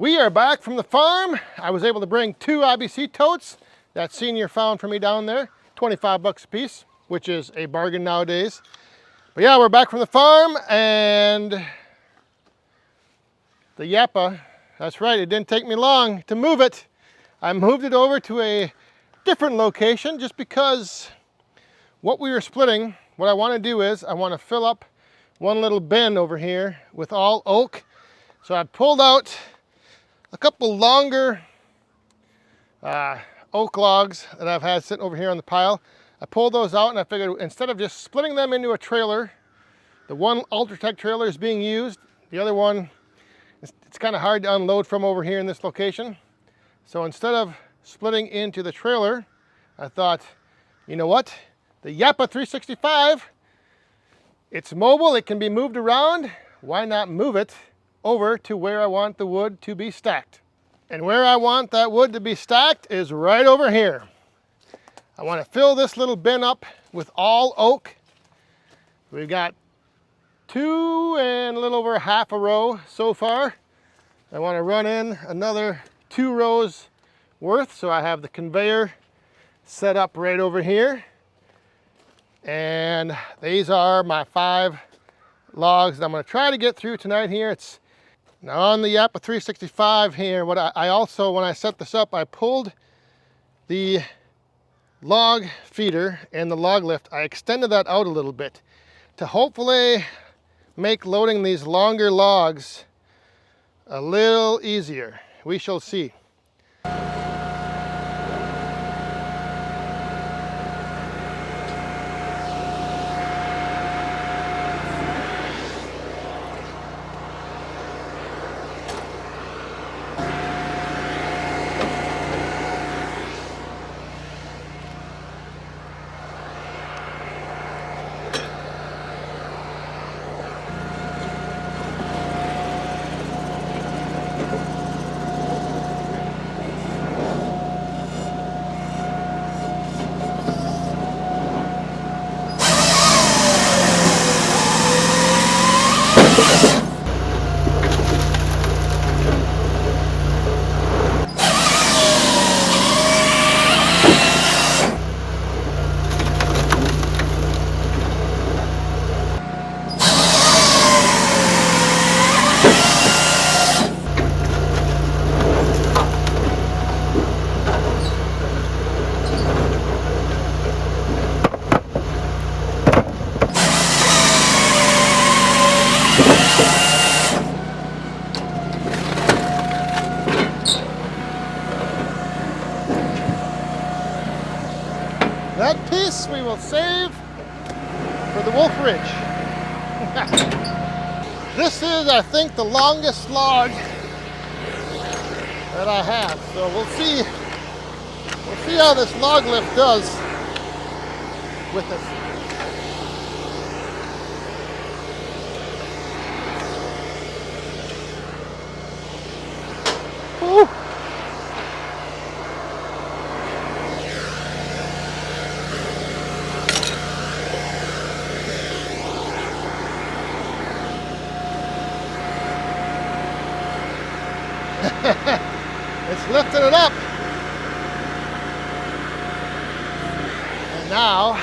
We are back from the farm. I was able to bring 2 IBC totes that Senior found for me down there, 25 bucks a piece, which is a bargain nowadays. But yeah, we're back from the farm, and the Japa, that's right, it didn't take me long to move it. I moved it over to a different location just because what we were splitting, what I want to do is I want to fill up one little bin over here with all oak. So I pulled out a couple longer oak logs that I've had sitting over here on the pile. I pulled those out and I figured instead of just splitting them into a trailer, the one Ultratech trailer is being used. The other one, it's kind of hard to unload from over here in this location. So instead of splitting into the trailer, I thought, you know what? The Japa 365, it's mobile, it can be moved around. Why not move it over to where I want the wood to be stacked? And where I want that wood to be stacked is right over here. I want to fill this little bin up with all oak. We've got 2 and a little over half a row so far. I want to run in another 2 rows worth, so I have the conveyor set up right over here. And these are my 5 logs that I'm going to try to get through tonight here. It's now on the Japa 365 here. What I also, when I set this up, I pulled the log feeder and the log lift. I extended that out a little bit to hopefully make loading these longer logs a little easier. We shall see. That piece we will save for the Wolf Ridge. This is, I think, the longest log that I have. So we'll see how this log lift does with it. Woo. It's lifting it up. And now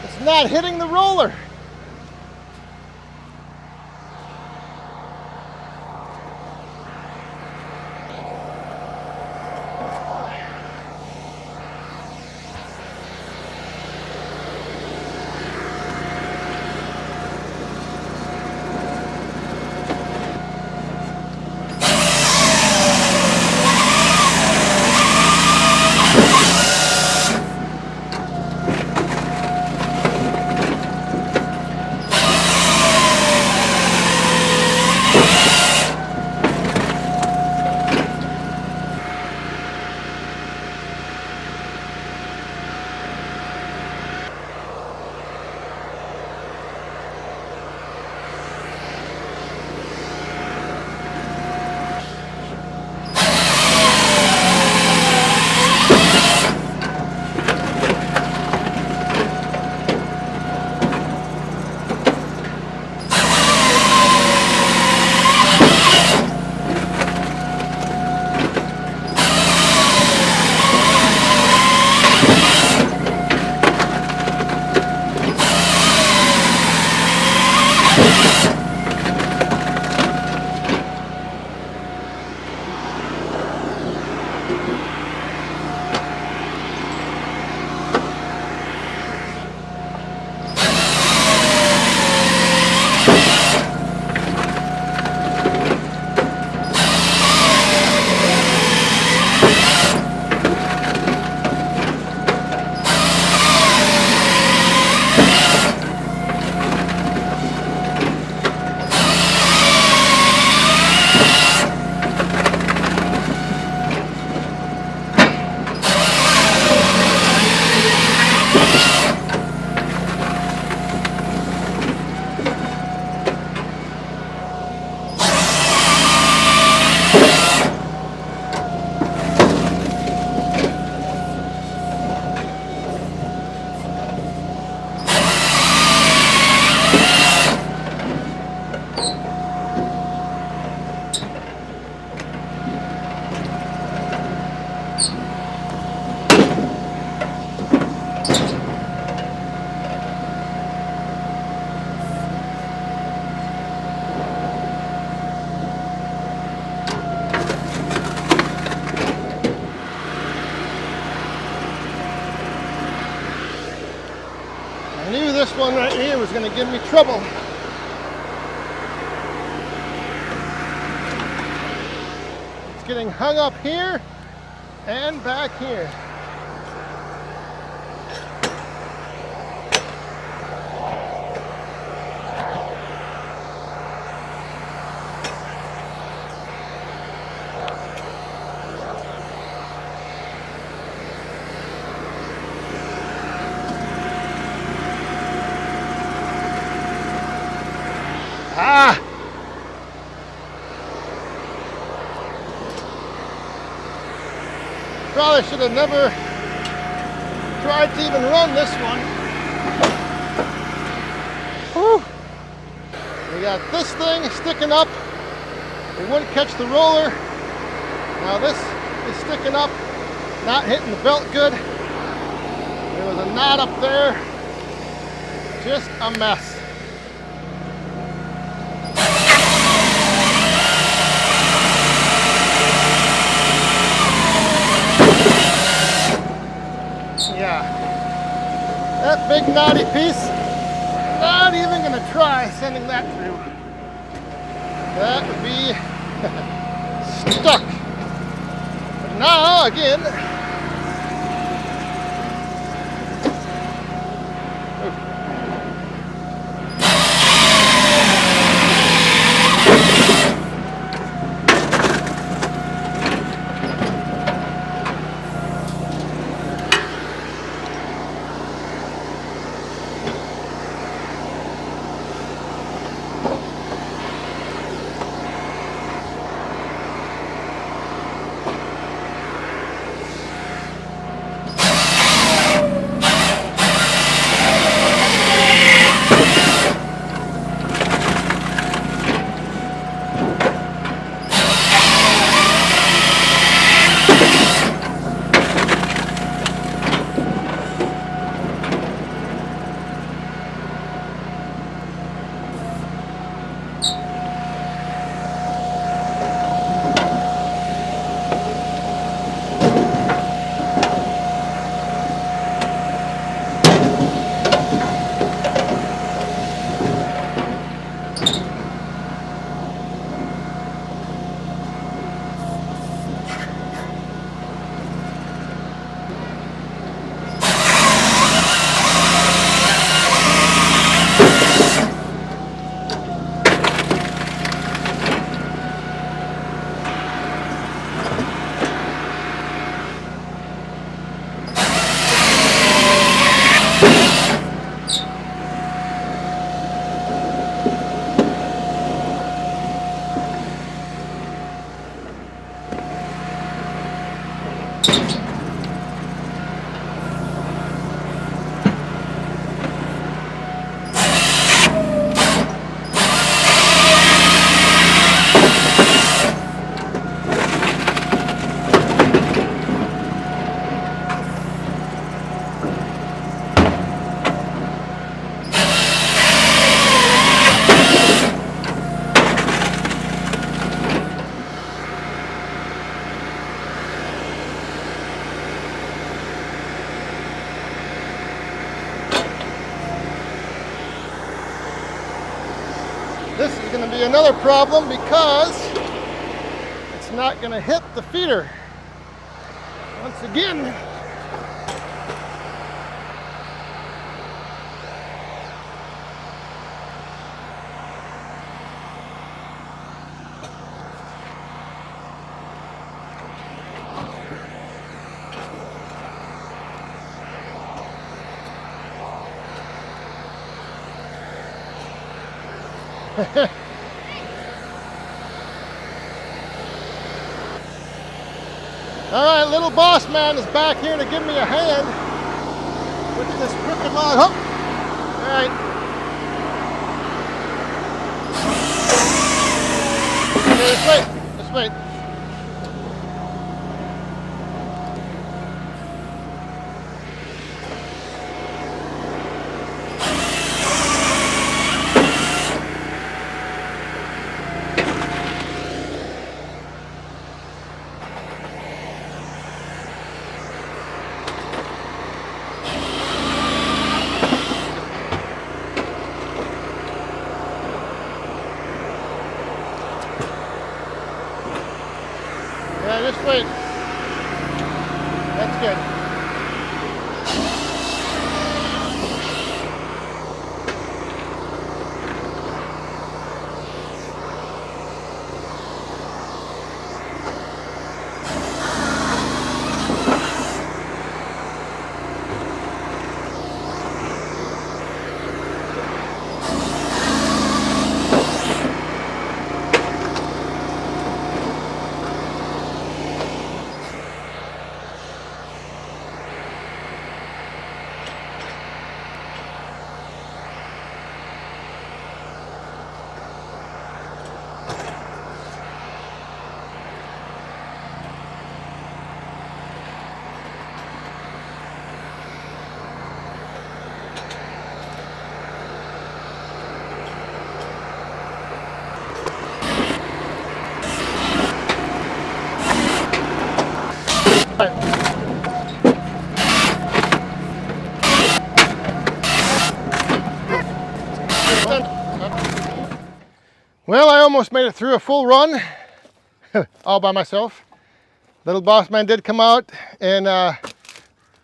it's not hitting the roller. knew this one right here was going to give me trouble. It's getting hung up here and back here. Ah! Probably should have never tried to even run this one. Whew. We got this thing sticking up. It wouldn't catch the roller. Now this is sticking up, not hitting the belt good. There was a knot up there. Just a mess. Yeah, that big knotty piece, not even gonna try sending that through. That would be stuck. But now, again, this is going to be another problem because it's not going to hit the feeder. Once again, all right, little boss man is back here to give me a hand with this crooked log hook. All right. Okay, let's wait. Let's wait. Sweet. That's good. Well, I almost made it through a full run all by myself. Little boss man did come out and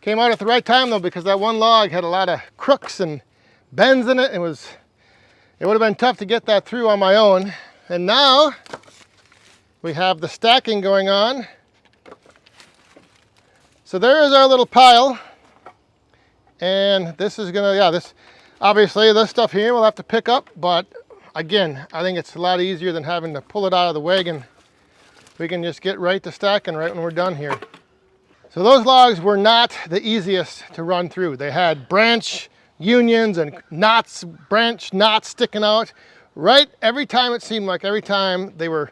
came out at the right time though, because that one log had a lot of crooks and bends in it. It would have been tough to get that through on my own. And now we have the stacking going on. So there is our little pile. And this is gonna, yeah, this obviously this stuff here we'll have to pick up, but again, I think it's a lot easier than having to pull it out of the wagon. We can just get right to stacking right when we're done here. So those logs were not the easiest to run through. They had branch unions and knots, branch knots sticking out. Right, every time it seemed like every time they were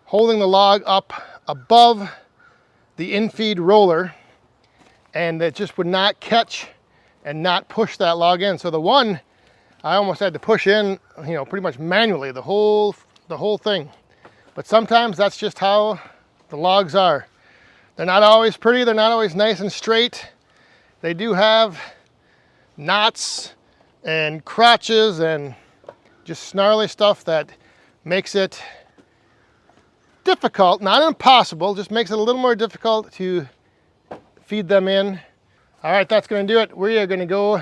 holding the log up above the infeed roller, and it just would not catch and not push that log in. So the one I almost had to push in, you know, pretty much manually, the whole thing. But sometimes that's just how the logs are. They're not always pretty, they're not always nice and straight. They do have knots and crotches and just snarly stuff that makes it difficult, not impossible, just makes it a little more difficult to feed them in. All right, that's gonna do it. We are gonna go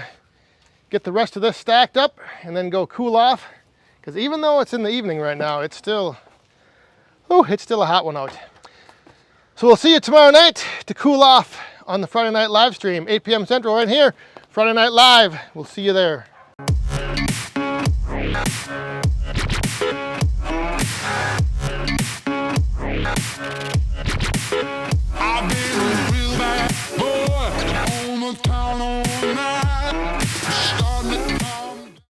get the rest of this stacked up and then go cool off, because even though it's in the evening right now, it's still, oh, it's still a hot one out. So we'll see you tomorrow night to cool off on the Friday night live stream, 8 p.m. Central, right here, Friday Night Live. We'll see you there.